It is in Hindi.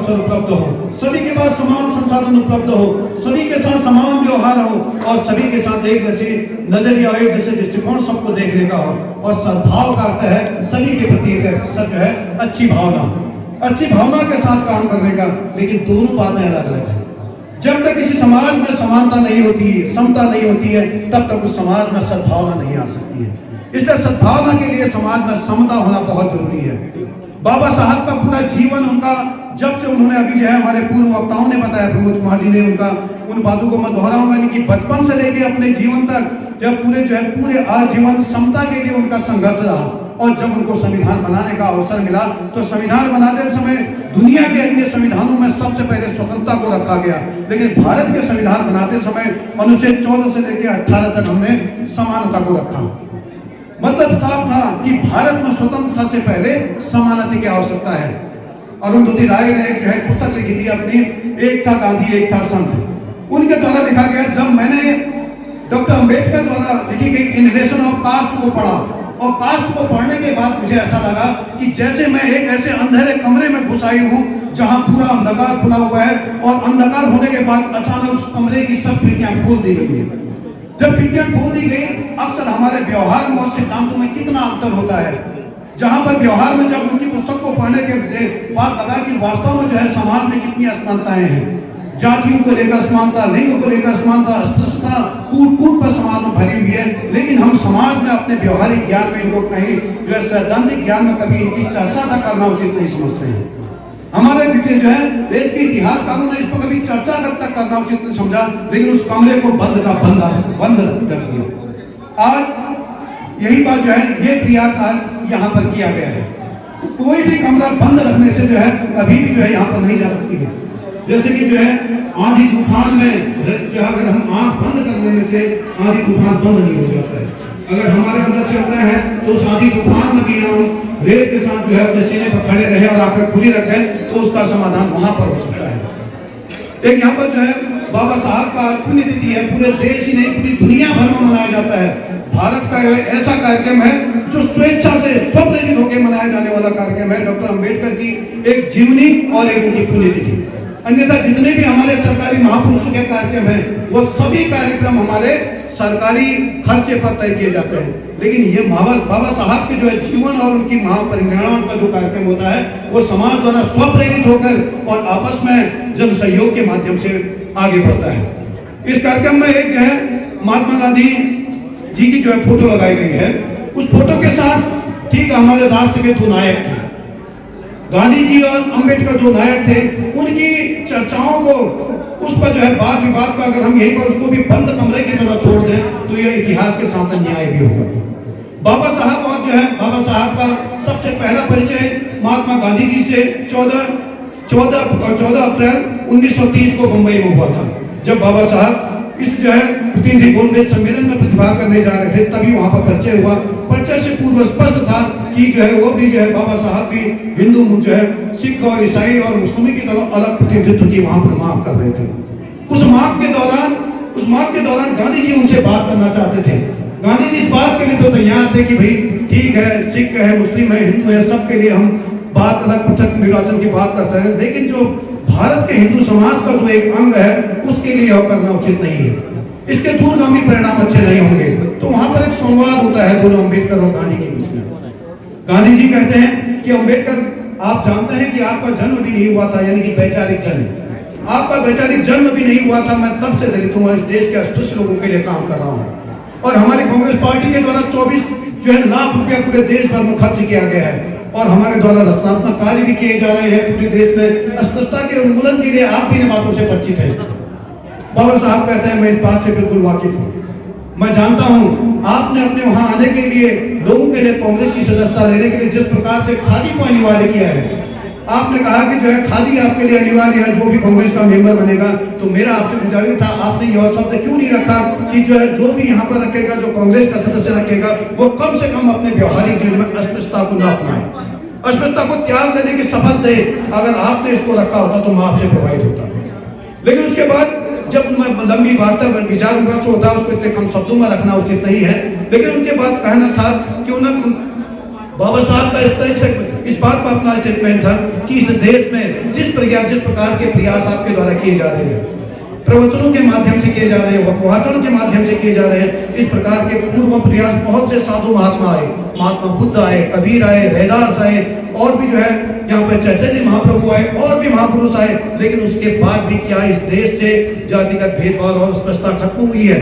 अवसर उपलब्ध हो, सभी के पास समान संसाधन उपलब्ध हो, सभी के साथ समान व्यवहार हो और सभी के साथ एक जैसी नजरिया हो, एक जैसे दृष्टिकोण सबको देखने का हो। और सद्भाव का अर्थ है सभी के प्रति एक जो है अच्छी भावना के साथ काम करने का। लेकिन दोनों बातें अलग अलग है। जब तक किसी समाज में समानता नहीं होती है, समता नहीं होती है, तब तक उस समाज में सद्भावना नहीं आ सकती है। इसलिए सद्भावना के लिए समाज में समता होना बहुत जरूरी है। बाबा साहब का पूरा जीवन, उनका जब से उन्होंने अभी जो है हमारे पूर्व वक्ताओं ने बताया, प्रमोद कुमार जी ने, उनका उन बातों को मैं दोहराऊंगा कि बचपन से लेके अपने जीवन तक जब पूरे आजीवन समता के लिए उनका संघर्ष रहा। और जब उनको संविधान बनाने का अवसर मिला तो संविधान बनाते समय दुनिया के अन्य संविधानों में सबसे पहले स्वतंत्रता को रखा गया, लेकिन भारत के संविधान बनाते समय अनुच्छेद 14 से लेकर 18 तक हमने समानता को रखा। मतलब साफ था कि भारत में स्वतंत्रता से पहले समानता की आवश्यकता है। अरुंधति राय ने जो है पुस्तक लिखी थी अपनी, एक था गांधी एक था संत। उनके द्वारा लिखा गया, जब मैंने डॉक्टर अंबेडकर द्वारा लिखी गई इनहेलेशन ऑफ कास्ट को पढ़ा, और कास्ट को पढ़ने के बाद मुझे ऐसा लगा कि जैसे मैं एक ऐसे अंधेरे कमरे में घुस आई हूँ जहां पूरा अंधकार खुला हुआ है, और अंधकार होने के बाद अचानक उस कमरे की सब खिड़कियां खोल दी गई है। जब खिड़कियां खोल दी गई, अक्सर हमारे व्यवहार में और सिद्धांतों में कितना अंतर होता है। जहां पर व्यवहार में जब उनकी पुस्तक को पढ़ने के बाद लगा कि वास्तव में जो है समाज में कितनी असमानताएं हैं, जातियों को लेकर असमानता, लिंग को लेकर असमानता, अस्पृश्यता कूट पर समाज में भरी हुई है। लेकिन हम समाज में अपने व्यवहारिक ज्ञान में इनको कहीं जो है सैद्धांतिक ज्ञान में कभी इनकी चर्चा तक करना उचित नहीं समझते हैं। हमारे बीते जो है देश के इतिहासकारों ने इस पर कभी चर्चा तक करना उचित नहीं समझा, लेकिन उस कमरे को बंद कर दिया। आज यही बात जो है, ये प्रयास आज यहाँ पर किया गया है। कोई भी कमरा बंद रखने से जो है कभी भी जो है यहाँ पर नहीं जा सकती है। जैसे कि जो है आंधी तूफान में जो अगर हम आंख बंद कर लेने से आंधी तूफान बंद नहीं हो जाता है। अगर हमारे अंदर से होता है तो उस आंधी तूफान में भी हम रेत के साथ जो है अपने सीने पर खड़े रहे और आंखें खुली रखें तो उसका समाधान वहां पर हो सकता है। एक यहाँ पर जो है बाबा साहब का पुण्यतिथि है, पूरे देश ही नहीं पूरी दुनिया भर में मनाया जाता है। भारत का ऐसा कार्यक्रम है जो स्वेच्छा से स्वप्रेरित होकर मनाया जाने वाला कार्यक्रम है, डॉक्टर अंबेडकर की एक जीवनी और एक उनकी पुण्यतिथि। अन्यथा जितने भी हमारे सरकारी महापुरुषों के कार्यक्रम हैं वो सभी कार्यक्रम हमारे सरकारी खर्चे पर तय किए जाते हैं। लेकिन ये बाबा साहब के जो है जीवन और उनकी महापरिनिर्वाण का जो कार्यक्रम होता है वो समाज द्वारा स्वप्रेरित होकर और आपस में जन सहयोग के माध्यम से आगे बढ़ता है। इस कार्यक्रम में एक जो है महात्मा गांधी जी की जो है फोटो लगाई गई है। उस फोटो के साथ ठीक हमारे राष्ट्र के दो नायक थे, गांधी जी और अंबेडकर जो नायक थे, उनकी चर्चाओं को उस पर जो है वाद विवाद का अगर हम यहीं पर उसको भी बंद कमरे की तरह छोड़ दें तो यह इतिहास के साथ अन्याय भी होगा। बाबा साहब और जो है बाबा साहब का सबसे पहला परिचय महात्मा गांधी जी से 14 अप्रैल 1930 को मुंबई में हुआ था। जब बाबा साहब इस जो है प्रतिनिधि गोलमेज सम्मेलन में प्रतिभाग करने जा रहे थे तभी वहां पर परिचय हुआ। परिचय से पूर्व स्पष्ट था कि जो है वो भी जो है बाबा साहब भी हिंदू जो है सिख और ईसाई और मुस्लिम की तरह अलग प्रतिनिधित्व की वहां पर मांग कर रहे थे। उस मांग के दौरान गांधी जी उनसे बात करना चाहते थे। गांधी जी इस बात के लिए तो तैयार थे कि भाई ठीक है, सिख है, मुस्लिम है, हिंदू है, सबके लिए हम बात अलग पृथक निर्वाचन की बात कर सकते हैं, लेकिन जो भारत के हिंदू समाज का जो एक अंग है उसके लिए यह करना उचित नहीं है, इसके दूरगामी परिणाम अच्छे नहीं होंगे। तो वहां पर एक संवाद होता है दोनों अम्बेडकर और गांधी के बीच में। गांधी जी कहते हैं कि अम्बेडकर, आप जानते हैं कि आपका जन्म भी नहीं हुआ था, यानी कि वैचारिक जन्म, आपका वैचारिक जन्म भी नहीं हुआ था। मैं तब से दलितों और इस देश के अस्पृश्य लोगों के लिए काम कर रहा हूँ और हमारी कांग्रेस पार्टी के द्वारा 24 जो है लाख रुपया पूरे देश भर में खर्च किया गया है और हमारे द्वारा रचनात्मक कार्य भी किए जा रहे हैं पूरे देश में अस्पृश्यता के उन्मूलन के लिए। आप भी इन बातों से परिचित हैं। बाबा साहब कहते हैं मैं इस बात से बिल्कुल वाकिफ हूँ, मैं जानता हूँ आपने अपने वहां आने के लिए लोगों के लिए कांग्रेस की सदस्यता लेने के लिए जिस प्रकार से खादी को अनिवार्य किया है, आपने कहा कि जो है खादी आपके लिए अनिवार्य है, जो भी कांग्रेस का मेंबर बनेगा। तो मेरा आपसे गुजारिश था, आपने यह शब्द क्यों नहीं रखा कि जो है जो भी यहाँ पर रखेगा, जो कांग्रेस का सदस्य रखेगा, वो कम से कम अपने व्यवहारिक जीवन में अस्पृश्यता को न अपनाए, अस्पृश्यता को त्याग लेने की शपथ दे। अगर आपने इसको रखा होता तो मैं आपसे प्रभावित होता। लेकिन उसके बाद जब लंबी वार्ता विचार विमर्श होता है उसको इतने कम शब्दों में रखना उचित नहीं है। लेकिन उनके बाद कहना था कि उन्हें बाबा साहब का इस बात पर अपना स्टेटमेंट था कि इस देश में जिस प्रकार के प्रयास आपके द्वारा किए जा रहे हैं, प्रवचनों के माध्यम से किए जा रहे हैं, वाचन के माध्यम से किए जा रहे हैं, इस प्रकार के पूर्व प्रयास बहुत से साधु महात्मा आए, महात्मा बुद्ध आए, कबीर आए, रैदास आए, और भी जो है यहाँ पे चैतन्य महाप्रभु आए, और भी महापुरुष आए, लेकिन उसके बाद भी क्या इस देश से जातिगत भेदभाव और अस्पृश्यता खत्म हुई है?